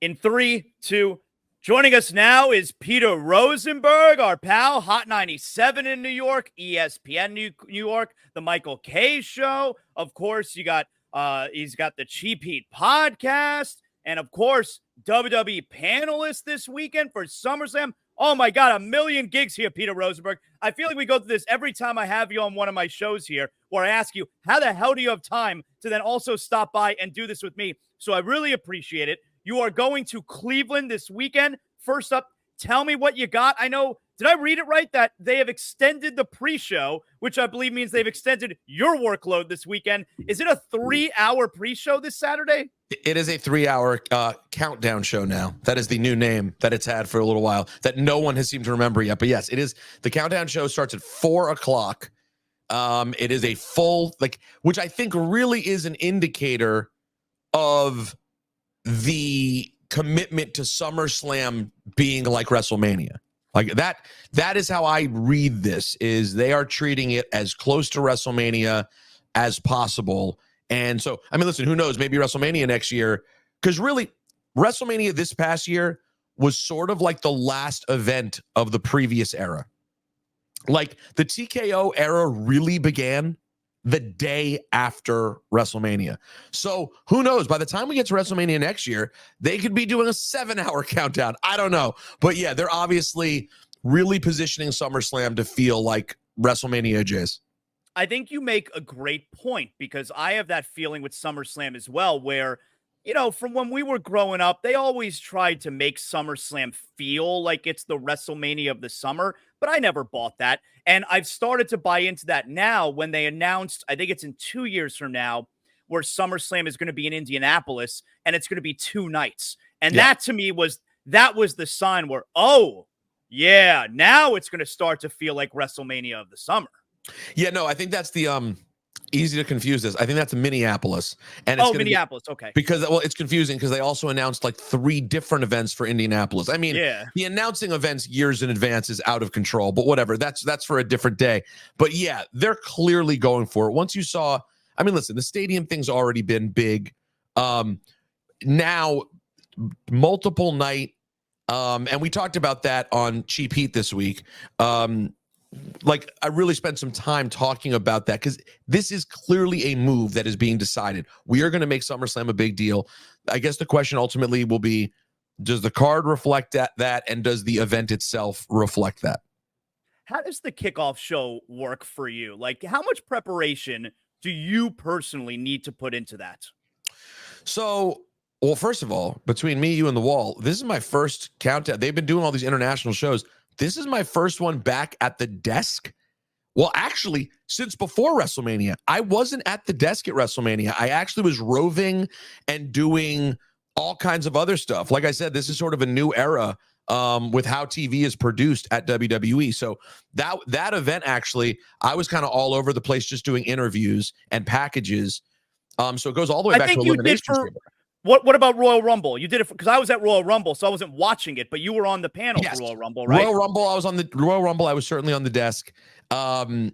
In 3, 2, joining us now is Peter Rosenberg, our pal, Hot 97 in New York, ESPN New York, the Michael K Show. Of course, he's got the Cheap Heat podcast, and of course, WWE panelist this weekend for SummerSlam. Oh my God, a million gigs here, Peter Rosenberg. I feel like we go through this every time I have you on one of my shows here, where I ask you, how the hell do you have time to then also stop by and do this with me? So I really appreciate it. You are going to Cleveland this weekend. First up, tell me what you got. I know, did I read it right that they have extended the pre-show, which I believe means they've extended your workload this weekend. Is it a 3-hour pre-show this Saturday? It is a 3-hour countdown show now. That is the new name that it's had for a little while that no one has seemed to remember yet. But yes, it is. The countdown show starts at 4 o'clock. It is a full, which I think really is an indicator of the commitment to SummerSlam being like WrestleMania. Like that is how I read this, is they are treating it as close to WrestleMania as possible. And so, I mean, listen, who knows, maybe WrestleMania next year, because really WrestleMania this past year was sort of like the last event of the previous era. Like the TKO era really began the day after WrestleMania. So who knows, by the time we get to WrestleMania next year, they could be doing a 7-hour countdown. I don't know. But yeah, they're obviously really positioning SummerSlam to feel like WrestleMania, Jays. I think you make a great point, because I have that feeling with SummerSlam as well, where, you know, from when we were growing up, they always tried to make SummerSlam feel like it's the WrestleMania of the summer, but I never bought that. And I've started to buy into that now when they announced, I think it's in 2 years from now, where SummerSlam is going to be in Indianapolis and it's going to be 2 nights. And that to me was the sign where, oh, yeah, now it's going to start to feel like WrestleMania of the summer. Yeah, no, I think that's the easy to confuse this. I think that's Minneapolis. And it's Minneapolis, okay. Because, well, it's confusing because they also announced like 3 different events for Indianapolis. I mean, the announcing events years in advance is out of control, but whatever. That's for a different day. But yeah, they're clearly going for it. Once you saw, I mean, listen, the stadium thing's already been big. Now, multiple night, and we talked about that on Cheap Heat this week. Like, I really spent some time talking about that because this is clearly a move that is being decided. We are going to make SummerSlam a big deal. I guess the question ultimately will be, does the card reflect that, and does the event itself reflect that? How does the kickoff show work for you? Like, how much preparation do you personally need to put into that? So, well, first of all, between me, you, and the wall, this is my first countdown. They've been doing all these international shows. This is my first one back at the desk. Well, actually, since before WrestleMania, I wasn't at the desk at WrestleMania. I actually was roving and doing all kinds of other stuff. Like I said, this is sort of a new era with how TV is produced at WWE. So that event, actually, I was kind of all over the place just doing interviews and packages. So it goes all the way back to Elimination Chamber. What about Royal Rumble? You did it because I was at Royal Rumble, so I wasn't watching it, but you were on the panel for Royal Rumble, right? Royal Rumble, I was on the Royal Rumble. I was certainly on the desk. And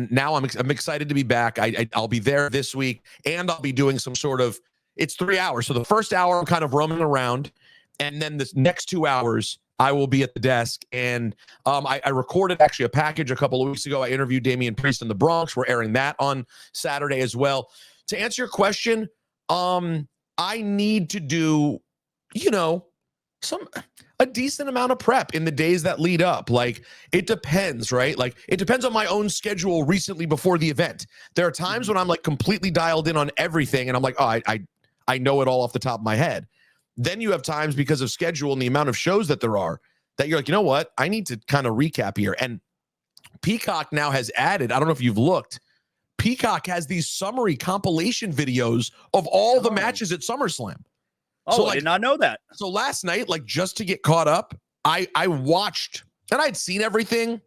now I'm excited to be back. I'll be there this week, and I'll be doing some sort of, it's 3 hours. So the first hour I'm kind of roaming around, and then the next 2 hours I will be at the desk. And I recorded actually a package a couple of weeks ago. I interviewed Damian Priest in the Bronx. We're airing that on Saturday as well. To answer your question, I need to do, you know, a decent amount of prep in the days that lead up. Like, it depends, right? Like, it depends on my own schedule recently before the event. There are times when I'm like completely dialed in on everything and I'm like, oh, I know it all off the top of my head. Then you have times, because of schedule and the amount of shows that there are, that you're like, you know what? I need to kind of recap here. And Peacock now has added, I don't know if you've looked, Peacock has these summary compilation videos of all the matches at SummerSlam. Oh, so, I did not know that. So last night, like, just to get caught up, I watched, and I'd seen everything,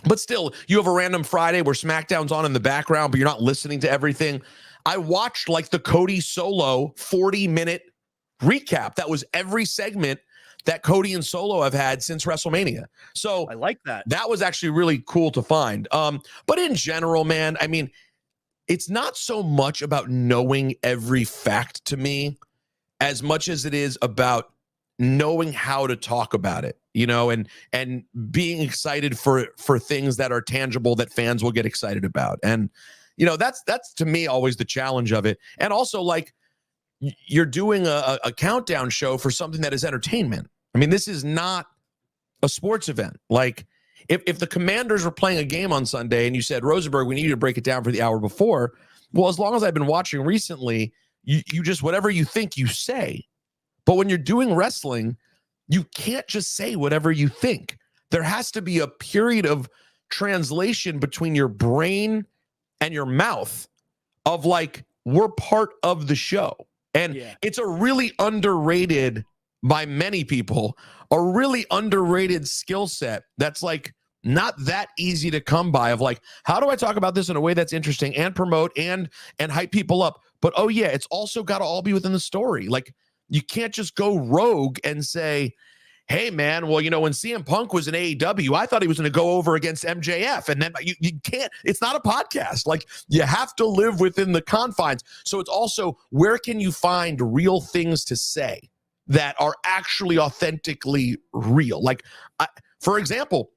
but still, you have a random Friday where SmackDown's on in the background, but you're not listening to everything. I watched like the Cody Solo 40-minute recap. That was every segment that Cody and Solo have had since WrestleMania. So I like that. That was actually really cool to find. But in general, man, I mean, it's not so much about knowing every fact to me as much as it is about knowing how to talk about it, and being excited for things that are tangible that fans will get excited about. And that's to me always the challenge of it. And also, like, you're doing a countdown show for something that is entertainment. I mean, this is not a sports event. Like, if the Commanders were playing a game on Sunday and you said, Rosenberg, we need you to break it down for the hour before, well, as long as I've been watching recently, you just, whatever you think, you say. But when you're doing wrestling, you can't just say whatever you think. There has to be a period of translation between your brain and your mouth of, like, we're part of the show. And it's a really underrated, by many people, a really underrated skill set that's, like, not that easy to come by, of, like, how do I talk about this in a way that's interesting and promote and hype people up? But, oh yeah, it's also got to all be within the story. Like, you can't just go rogue and say, hey, man, well, when CM Punk was in AEW, I thought he was going to go over against MJF. And then you can't, it's not a podcast. Like, you have to live within the confines. So it's also, where can you find real things to say that are actually authentically real? Like, for example,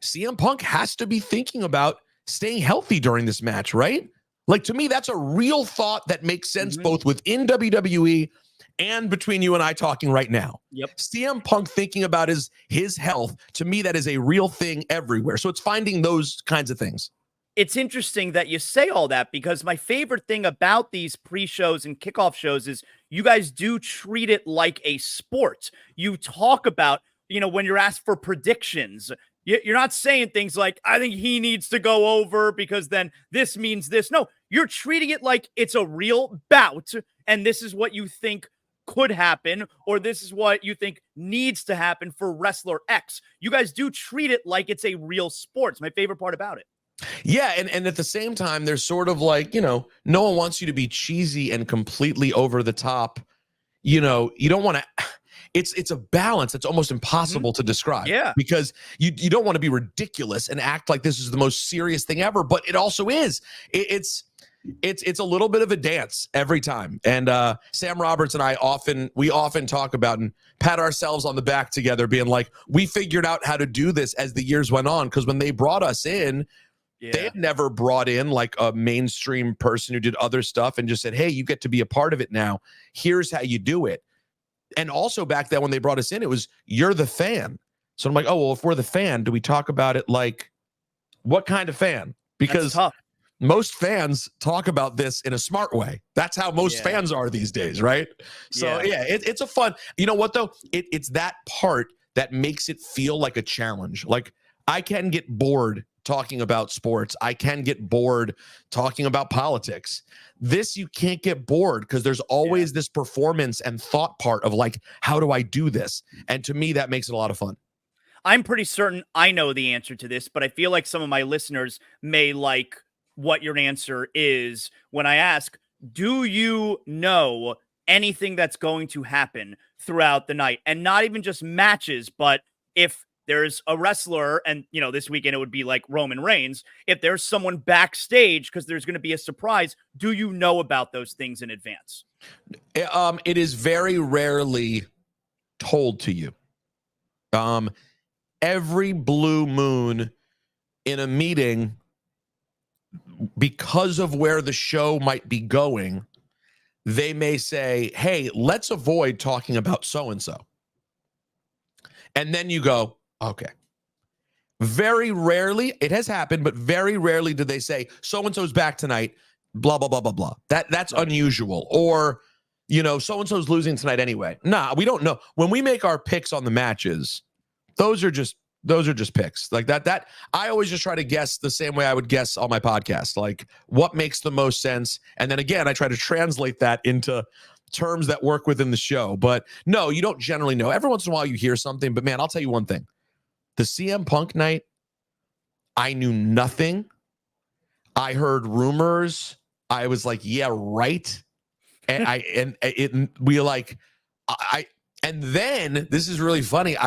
CM Punk has to be thinking about staying healthy during this match, right? Like, to me, that's a real thought that makes sense both within WWE and between you and I talking right now. Yep. CM Punk thinking about his health, to me, that is a real thing everywhere. So it's finding those kinds of things. It's interesting that you say all that, because my favorite thing about these pre-shows and kickoff shows is you guys do treat it like a sport. You talk about, when you're asked for predictions, you're not saying things like, I think he needs to go over because then this means this. No, you're treating it like it's a real bout, and this is what you think could happen, or this is what you think needs to happen for wrestler X. You guys do treat it like it's a real sport. It's my favorite part about it. Yeah, and at the same time, there's sort of like, no one wants you to be cheesy and completely over the top. You don't want to. It's a balance that's almost impossible to describe. Yeah, because you don't want to be ridiculous and act like this is the most serious thing ever, but it also is. It's a little bit of a dance every time. And Sam Roberts and I often talk about and pat ourselves on the back together, being like, we figured out how to do this as the years went on, because when they brought us in, they had never brought in like a mainstream person who did other stuff and just said, hey, you get to be a part of it now. Here's how you do it. And also back then when they brought us in, it was, you're the fan. So I'm like, oh, well, if we're the fan, do we talk about it like, what kind of fan? Because most fans talk about this in a smart way. That's how most fans are these days, right? So it's a fun, you know what though? It's that part that makes it feel like a challenge. Like, I can get bored talking about sports. I can get bored talking about politics. This, you can't get bored, because there's always this performance and thought part of, like, how do I do this? And to me, that makes it a lot of fun. I'm pretty certain I know the answer to this, but I feel like some of my listeners may like what your answer is when I ask, do you know anything that's going to happen throughout the night? And not even just matches, but if there's a wrestler, and this weekend it would be like Roman Reigns, if there's someone backstage because there's going to be a surprise, do you know about those things in advance? It is very rarely told to you. Every blue moon in a meeting, because of where the show might be going, they may say, hey, let's avoid talking about so-and-so. And then you go, okay. Very rarely, it has happened, but very rarely do they say, so-and-so's back tonight, blah, blah, blah, blah, blah. That's unusual. Or, so-and-so's losing tonight anyway. Nah, we don't know. When we make our picks on the matches, those are just picks. Like that I always just try to guess the same way I would guess on my podcast, like what makes the most sense. And then again, I try to translate that into terms that work within the show. But no, you don't generally know. Every once in a while you hear something, but man, I'll tell you one thing. The CM Punk night, I knew nothing. I heard rumors. I was like, yeah, right. And and then this is really funny.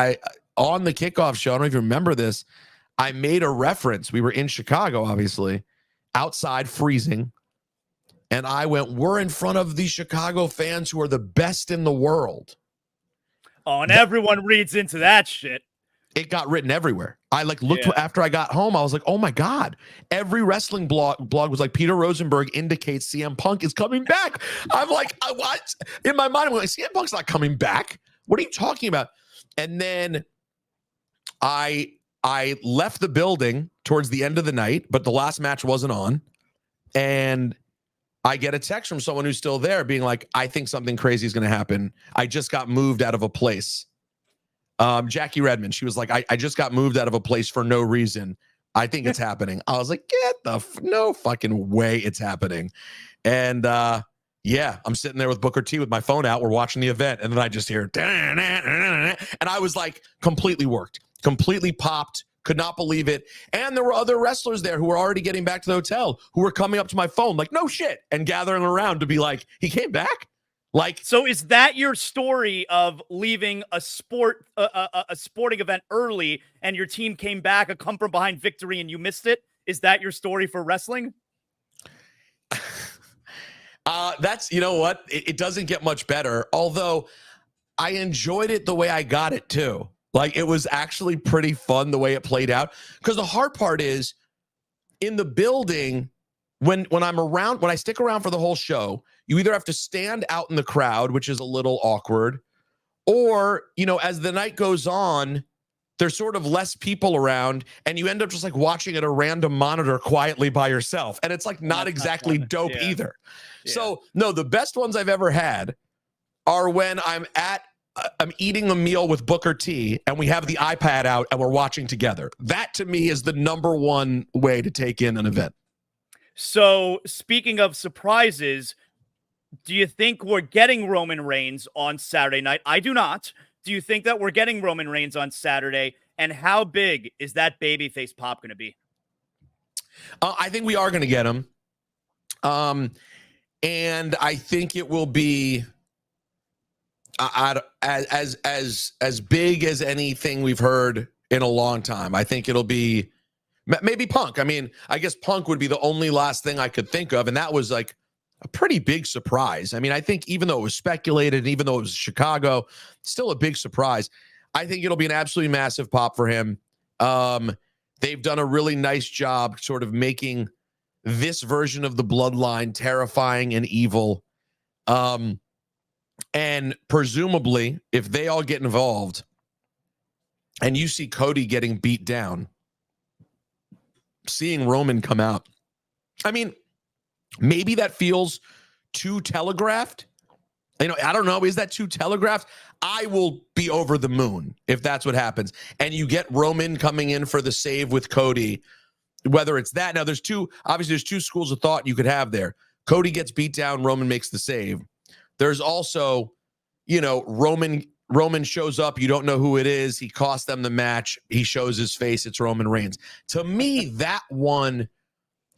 On the kickoff show, I don't know if you remember this, I made a reference. We were in Chicago, obviously, outside freezing. And I went, we're in front of these Chicago fans who are the best in the world. Oh, and everyone reads into that shit. It got written everywhere. I looked after I got home. I was like, oh my God. Every wrestling blog was like, Peter Rosenberg indicates CM Punk is coming back. I'm like, what? In my mind, I'm like, CM Punk's not coming back. What are you talking about? And then I left the building towards the end of the night, but the last match wasn't on. And I get a text from someone who's still there being like, I think something crazy is going to happen. I just got moved out of a place. Jackie Redmond, she was like, I just got moved out of a place for no reason. I think it's happening. I was like, no fucking way it's happening. And yeah, I'm sitting there with Booker T with my phone out. We're watching the event. And then I just hear, and I was like completely worked, completely popped, could not believe it. And there were other wrestlers there who were already getting back to the hotel who were coming up to my phone like, no shit, and gathering around to be like, he came back? Like, so is that your story of leaving a sporting event early and your team came back, a come from behind victory, and you missed it? Is that your story for wrestling? That's, you know what? It doesn't get much better. Although I enjoyed it the way I got it too. Like, it was actually pretty fun the way it played out. Because the hard part is in the building, when I stick around for the whole show, you either have to stand out in the crowd, which is a little awkward, or, as the night goes on, there's sort of less people around and you end up just like watching at a random monitor quietly by yourself. And it's like not exactly dope either. Yeah. So no, the best ones I've ever had are when I'm eating a meal with Booker T and we have the iPad out and we're watching together. That to me is the number one way to take in an event. So speaking of surprises, do you think we're getting Roman Reigns on Saturday night? I do not. Do you think that we're getting Roman Reigns on Saturday? And how big is that babyface pop going to be? I think we are going to get him. And I think it will be as big as anything we've heard in a long time. I think it'll be maybe Punk. I mean, I guess Punk would be the only last thing I could think of. And that was like a pretty big surprise. I mean, I think even though it was speculated, and even though it was Chicago, still a big surprise. I think it'll be an absolutely massive pop for him. They've done a really nice job sort of making this version of the bloodline terrifying and evil. And presumably, if they all get involved and you see Cody getting beat down, seeing Roman come out, I mean, maybe that feels too telegraphed. I don't know. Is that too telegraphed? I will be over the moon if that's what happens. And you get Roman coming in for the save with Cody, whether it's that. Now, there's two schools of thought you could have there. Cody gets beat down, Roman makes the save. There's also, Roman shows up. You don't know who it is. He cost them the match. He shows his face. It's Roman Reigns. To me, that one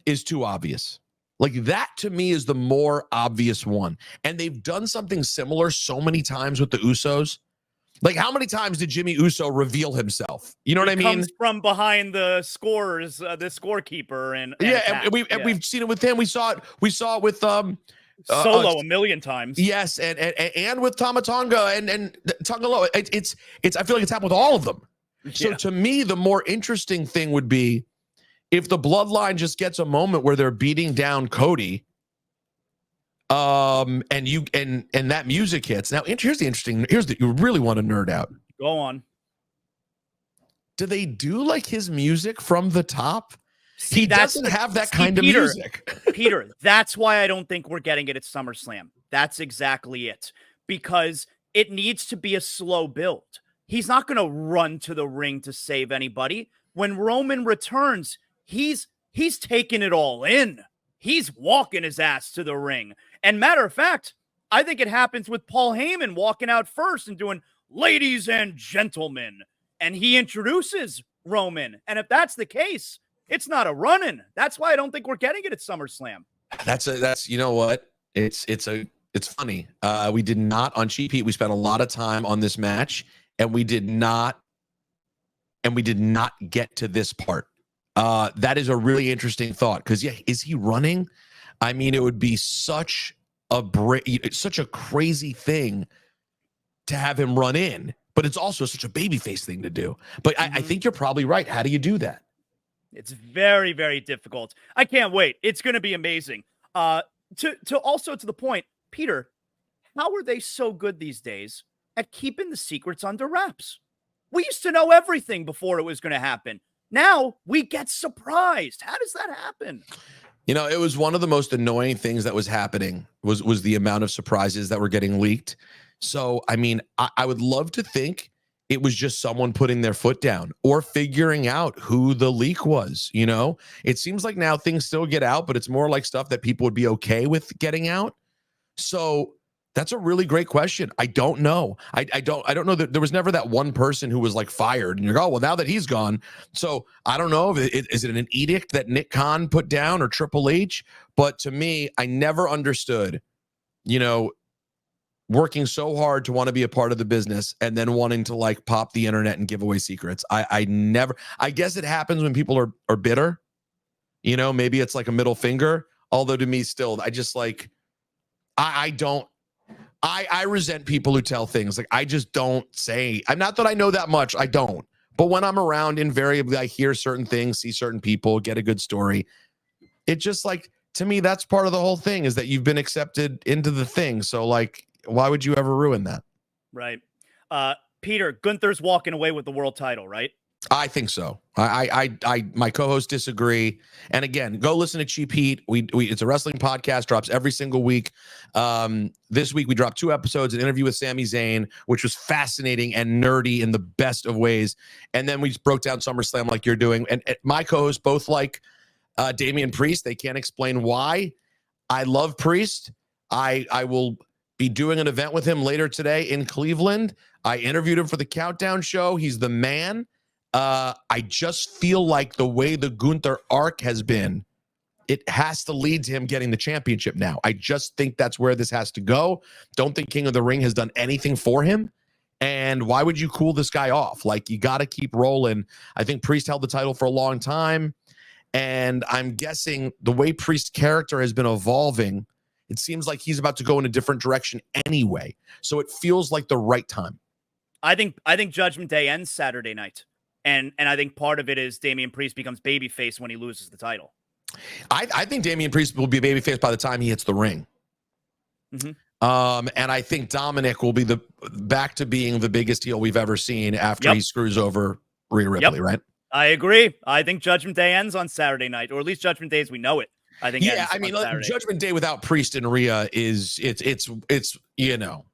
is too obvious. Like, that to me is the more obvious one. And they've done something similar so many times with the Usos. Like, how many times did Jimmy Uso reveal himself? You know what I mean? Comes from behind the scores, the scorekeeper, and we've seen it with him. We saw it with Solo a million times. Yes, and with Tama Tonga and Tongaloa. It's I feel like it's happened with all of them. So to me, the more interesting thing would be if the bloodline just gets a moment where they're beating down Cody, and that music hits. Now, here's you really want to nerd out. Go on. Do they do like his music from the top? He doesn't have that kind of music. Peter, that's why I don't think we're getting it at SummerSlam. That's exactly it. Because it needs to be a slow build. He's not going to run to the ring to save anybody. When Roman returns, he's taking it all in. He's walking his ass to the ring. And matter of fact, I think it happens with Paul Heyman walking out first and doing, ladies and gentlemen. And he introduces Roman. And if that's the case, it's not a run-in. That's why I don't think we're getting it at SummerSlam. That's you know what? It's funny. We did not on Cheap Heat. We spent a lot of time on this match, and we did not get to this part. That is a really interesting thought because is he running? I mean, it would be such such a crazy thing to have him run in, but it's also such a babyface thing to do. But I think you're probably right. How do you do that? It's very, very difficult. I can't wait. It's going to be amazing. To also to the point, Peter, how are they so good these days at keeping the secrets under wraps? We used to know everything before it was going to happen. Now we get surprised. How does that happen? You know, it was one of the most annoying things that was happening was the amount of surprises that were getting leaked. So, I mean, I would love to think it was just someone putting their foot down or figuring out who the leak was. You know, it seems like now things still get out, but it's more like stuff that people would be okay with getting out. So that's a really great question. I don't know. I don't know that there was never that one person who was like fired and you're, oh, well, now that he's gone. So I don't know if is it an edict that Nick Khan put down or Triple H? But to me, I never understood, you know, working so hard to want to be a part of the business and then wanting to like pop the internet and give away secrets. I never, I guess it happens when people are bitter, you know, maybe it's like a middle finger. Although to me still, I just like, I resent people who tell things like I just don't say. I'm not that I know that much. I don't. But when I'm around, invariably, I hear certain things, see certain people, get a good story. It just like, to me, that's part of the whole thing is that you've been accepted into the thing. So like, why would you ever ruin that? Right. Peter, Gunther's walking away with the world title, right? I think so. My co-hosts disagree. And again, go listen to Cheap Heat. It's a wrestling podcast, drops every single week. This week we dropped 2 episodes, an interview with Sami Zayn, which was fascinating and nerdy in the best of ways. And then we just broke down SummerSlam like you're doing. And my co-hosts both like Damian Priest. They can't explain why. I love Priest. I will be doing an event with him later today in Cleveland. I interviewed him for the Countdown show. He's the man. I just feel like the way the Gunther arc has been, it has to lead to him getting the championship now. I just think that's where this has to go. Don't think King of the Ring has done anything for him. And why would you cool this guy off? Like, you got to keep rolling. I think Priest held the title for a long time. And I'm guessing the way Priest's character has been evolving, it seems like he's about to go in a different direction anyway. So it feels like the right time. I think Judgment Day ends Saturday night. And I think part of it is Damian Priest becomes babyface when he loses the title. I think Damian Priest will be babyface by the time he hits the ring. Mm-hmm. And I think Dominic will be back to being the biggest heel we've ever seen after he screws over Rhea Ripley, right? I agree. I think Judgment Day ends on Saturday night, or at least Judgment Day as we know it. I think. Yeah, I mean, Judgment Day without Priest and Rhea is it's you know,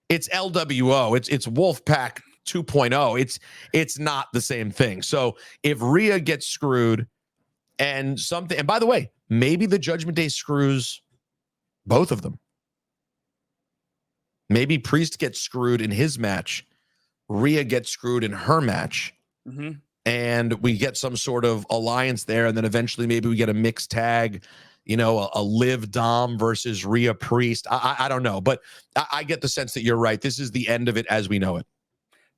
it's LWO. It's Wolfpack 2.0. It's not the same thing. So if Rhea gets screwed and by the way, maybe the Judgment Day screws both of them. Maybe Priest gets screwed in his match, Rhea gets screwed in her match, and we get some sort of alliance there, and then eventually maybe we get a mixed tag, you know, a Liv Dom versus Rhea Priest. I don't know, but I get the sense that you're right. This is the end of it as we know it.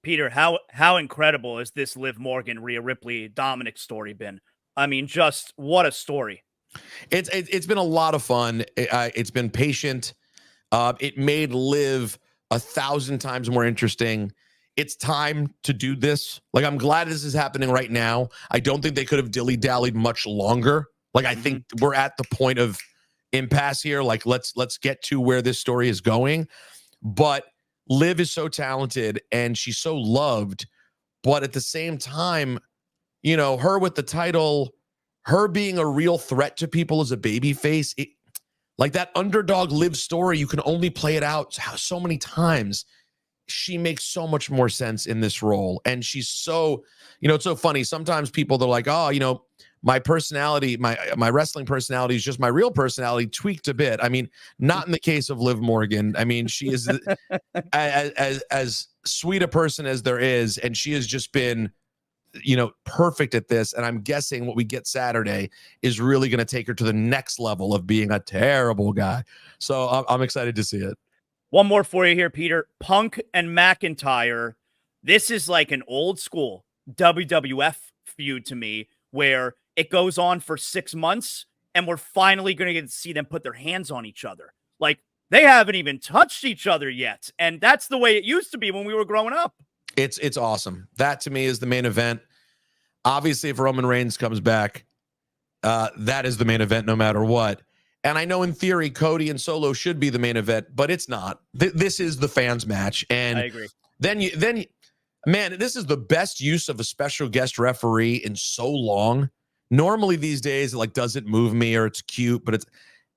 Peter, how incredible has this Liv Morgan, Rhea Ripley, Dominic story been? I mean, just what a story. It's been a lot of fun. It's been patient. It made Liv 1,000 times more interesting. It's time to do this. Like, I'm glad this is happening right now. I don't think they could have dilly-dallied much longer. Like, I think we're at the point of impasse here. Like, let's get to where this story is going. But Liv is so talented and she's so loved, but at the same time, you know, her with the title, her being a real threat to people as a babyface, like that underdog Liv story, you can only play it out so many times. She makes so much more sense in this role. And she's so, you know, it's so funny. Sometimes people, they're like, oh, you know, my personality, my wrestling personality is just my real personality tweaked a bit. I mean, not in the case of Liv Morgan. I mean, she is as sweet a person as there is, and she has just been, you know, perfect at this. And I'm guessing what we get Saturday is really going to take her to the next level of being a terrible guy. So I'm excited to see it. One more for you here, Peter. Punk and McIntyre. This is like an old school WWF feud to me, where it goes on for 6 months and we're finally going to get to see them put their hands on each other. Like, they haven't even touched each other yet. And that's the way it used to be when we were growing up. It's awesome. That to me is the main event. Obviously, if Roman Reigns comes back, that is the main event no matter what. And I know in theory, Cody and Solo should be the main event, but it's not. This is the fans match. And I agree. Then, man, this is the best use of a special guest referee in so long. Normally these days, it like doesn't move me or it's cute, but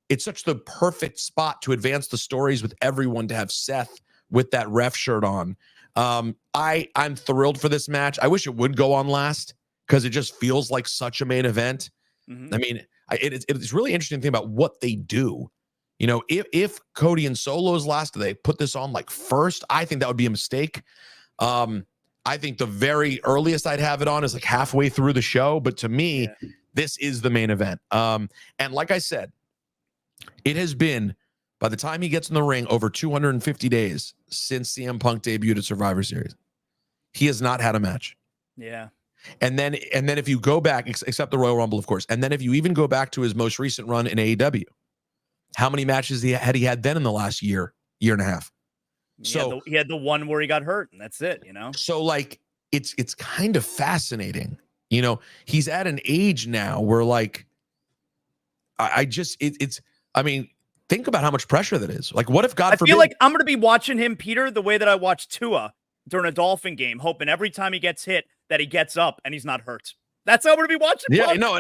it's such the perfect spot to advance the stories with everyone to have Seth with that ref shirt on. I'm thrilled for this match. I wish it would go on last because it just feels like such a main event. Mm-hmm. I mean, it's really interesting to think about what they do. You know, if Cody and Solo's last, they put this on like first, I think that would be a mistake. I think the very earliest I'd have it on is like halfway through the show. But to me, this is the main event. And like I said, it has been, by the time he gets in the ring, over 250 days since CM Punk debuted at Survivor Series. He has not had a match. Yeah. And then if you go back, except the Royal Rumble, of course, and then if you even go back to his most recent run in AEW, how many matches had he had then in the last year and a half? So he had the one where he got hurt, and that's it, you know? So like it's kind of fascinating. You know, he's at an age now where like I mean, think about how much pressure that is. Like, what if God forbid, I feel like I'm gonna be watching him, Peter, the way that I watched Tua during a Dolphin game, hoping every time he gets hit that he gets up and he's not hurt. That's how I'm gonna be watching. Yeah, no.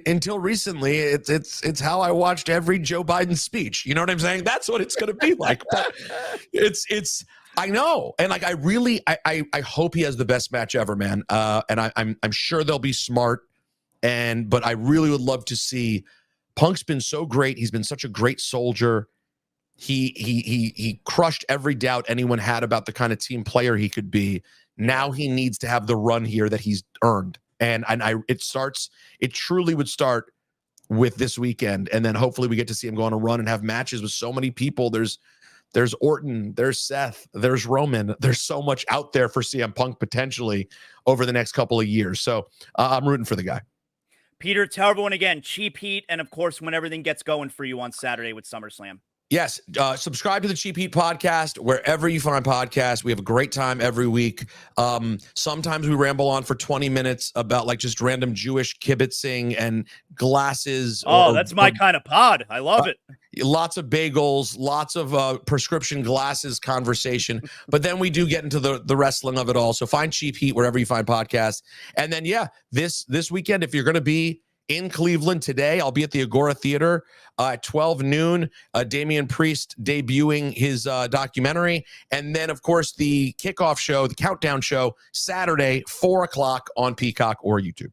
Until recently, it's how I watched every Joe Biden speech. You know what I'm saying? That's what it's gonna be like. But it's. I know, and like I hope he has the best match ever, man. And I'm sure they'll be smart. But I really would love to see. Punk's been so great. He's been such a great soldier. He crushed every doubt anyone had about the kind of team player he could be. Now he needs to have the run here that he's earned. And it truly would start with this weekend. And then hopefully we get to see him go on a run and have matches with so many people. There's Orton, there's Seth, there's Roman. There's so much out there for CM Punk potentially over the next couple of years. So I'm rooting for the guy. Peter, tell everyone again, Cheap Heat, and of course, when everything gets going for you on Saturday with SummerSlam. Yes. Subscribe to the Cheap Heat podcast, wherever you find podcasts. We have a great time every week. Sometimes we ramble on for 20 minutes about like just random Jewish kibitzing and glasses. Oh, that's my kind of pod. I love it. Lots of bagels, lots of prescription glasses conversation. But then we do get into the wrestling of it all. So find Cheap Heat wherever you find podcasts. And then, this weekend, if you're going to be in Cleveland today, I'll be at the Agora Theater at 12 noon. Damian Priest debuting his documentary. And then, of course, the kickoff show, the countdown show, Saturday, 4 o'clock on Peacock or YouTube.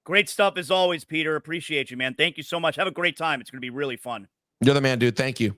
Great stuff as always, Peter. Appreciate you, man. Thank you so much. Have a great time. It's going to be really fun. You're the man, dude. Thank you.